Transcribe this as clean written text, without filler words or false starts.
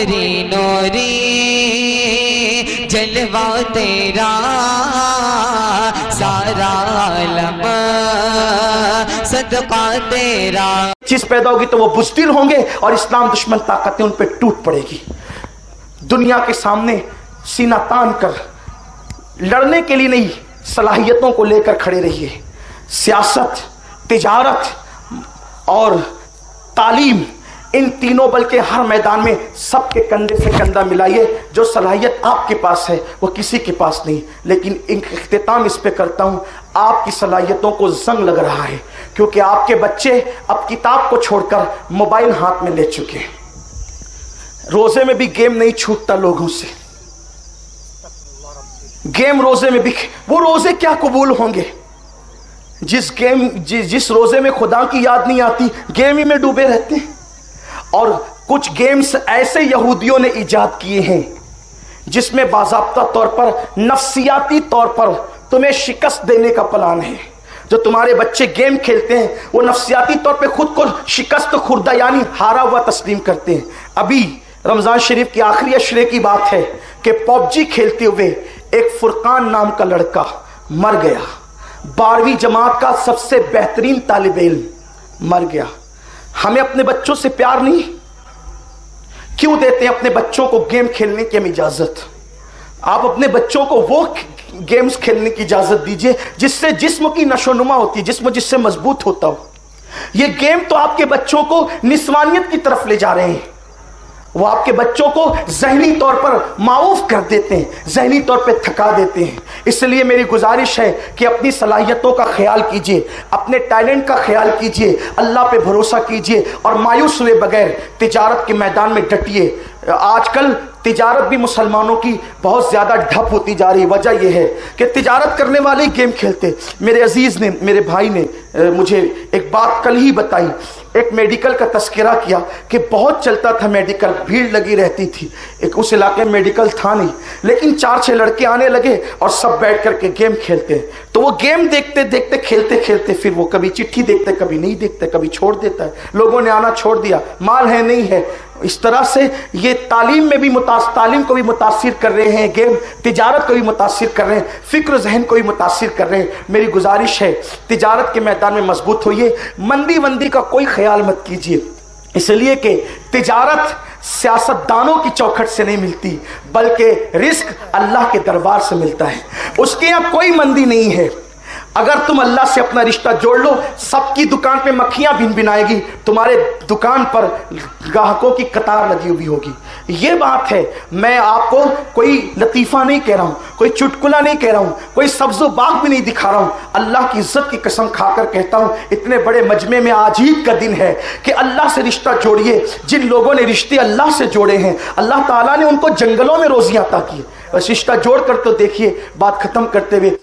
نوری نوری جلوہ تیرا سارا عالم صدقہ تیرا. چیز پیدا ہوگی تو وہ بزدل ہوں گے اور اسلام دشمن طاقتیں ان پہ ٹوٹ پڑے گی. دنیا کے سامنے سینہ تان کر لڑنے کے لیے نہیں، صلاحیتوں کو لے کر کھڑے رہیے. سیاست، تجارت اور تعلیم، ان تینوں بلکہ ہر میدان میں سب کے کندھے سے کندھا ملائیے. جو صلاحیت آپ کے پاس ہے وہ کسی کے پاس نہیں. لیکن اختتام اس پہ کرتا ہوں، آپ کی صلاحیتوں کو زنگ لگ رہا ہے کیونکہ آپ کے بچے اب کتاب کو چھوڑ کر موبائل ہاتھ میں لے چکے ہیں. روزے میں بھی گیم نہیں چھوٹتا لوگوں سے. گیم روزے میں بھی، وہ روزے کیا قبول ہوں گے جس روزے میں خدا کی یاد نہیں آتی، گیم ہی میں ڈوبے رہتے ہیں. اور کچھ گیمز ایسے یہودیوں نے ایجاد کیے ہیں جس میں باضابطہ طور پر نفسیاتی طور پر تمہیں شکست دینے کا پلان ہے. جو تمہارے بچے گیم کھیلتے ہیں وہ نفسیاتی طور پہ خود کو شکست خوردہ یعنی ہارا ہوا تسلیم کرتے ہیں. ابھی رمضان شریف کی آخری عشرے کی بات ہے کہ پب جی کھیلتے ہوئے ایک فرقان نام کا لڑکا مر گیا. 12ویں جماعت کا سب سے بہترین طالب علم مر گیا. ہمیں اپنے بچوں سے پیار نہیں کیوں دیتے ہیں؟ اپنے بچوں کو گیم کھیلنے کی ہم اجازت. آپ اپنے بچوں کو وہ گیمز کھیلنے کی اجازت دیجئے جس سے جسم کی نشو نما ہوتی ہے، جسم جس سے مضبوط ہوتا ہو. یہ گیم تو آپ کے بچوں کو نسوانیت کی طرف لے جا رہے ہیں. وہ آپ کے بچوں کو ذہنی طور پر معاف کر دیتے ہیں، ذہنی طور پہ تھکا دیتے ہیں. اس لیے میری گزارش ہے کہ اپنی صلاحیتوں کا خیال کیجئے، اپنے ٹیلنٹ کا خیال کیجئے، اللہ پہ بھروسہ کیجئے اور مایوس ہوئے بغیر تجارت کے میدان میں ڈٹیے. آج کل تجارت بھی مسلمانوں کی بہت زیادہ ڈھپ ہوتی جا رہی. وجہ یہ ہے کہ تجارت کرنے والے ہی گیم کھیلتے. میرے عزیز نے، میرے بھائی نے مجھے ایک بات کل ہی بتائی. ایک میڈیکل کا تذکرہ کیا کہ بہت چلتا تھا میڈیکل، بھیڑ لگی رہتی تھی. ایک اس علاقے میں میڈیکل تھا نہیں، لیکن 4-6 لڑکے آنے لگے اور سب بیٹھ کر کے گیم کھیلتے ہیں. تو وہ گیم دیکھتے دیکھتے کھیلتے کھیلتے پھر وہ کبھی چٹھی دیکھتے، کبھی نہیں دیکھتے، کبھی چھوڑ دیتا ہے. لوگوں نے آنا چھوڑ دیا، مال ہے نہیں ہے. اس طرح سے یہ تعلیم میں بھی تعلیم کو بھی متاثر کر رہے ہیں گیم، تجارت کو بھی متاثر کر رہے ہیں، فکر و ذہن کو بھی متاثر کر رہے ہیں. میری گزارش ہے تجارت کے میدان میں مضبوط ہوئیے. مندی کا کوئی خیال مت کیجیے، اس لیے کہ تجارت سیاستدانوں کی چوکھٹ سے نہیں ملتی بلکہ رزق اللہ کے دربار سے ملتا ہے. اس کے یہاں کوئی مندی نہیں ہے. اگر تم اللہ سے اپنا رشتہ جوڑ لو، سب کی دکان پہ مکھیاں بھن بھنائے گی، تمہارے دکان پر گاہکوں کی قطار لگی ہوئی ہوگی. یہ بات ہے. میں آپ کو کوئی لطیفہ نہیں کہہ رہا ہوں، کوئی چٹکلا نہیں کہہ رہا ہوں، کوئی سبز و باغ بھی نہیں دکھا رہا ہوں. اللہ کی عزت کی قسم کھا کر کہتا ہوں، اتنے بڑے مجمع میں آج عید کا دن ہے کہ اللہ سے رشتہ جوڑیے. جن لوگوں نے رشتے اللہ سے جوڑے ہیں اللہ تعالیٰ نے ان کو جنگلوں میں روزیاں عطا کی. بس رشتہ جوڑ کر تو دیکھیے. بات ختم کرتے ہوئے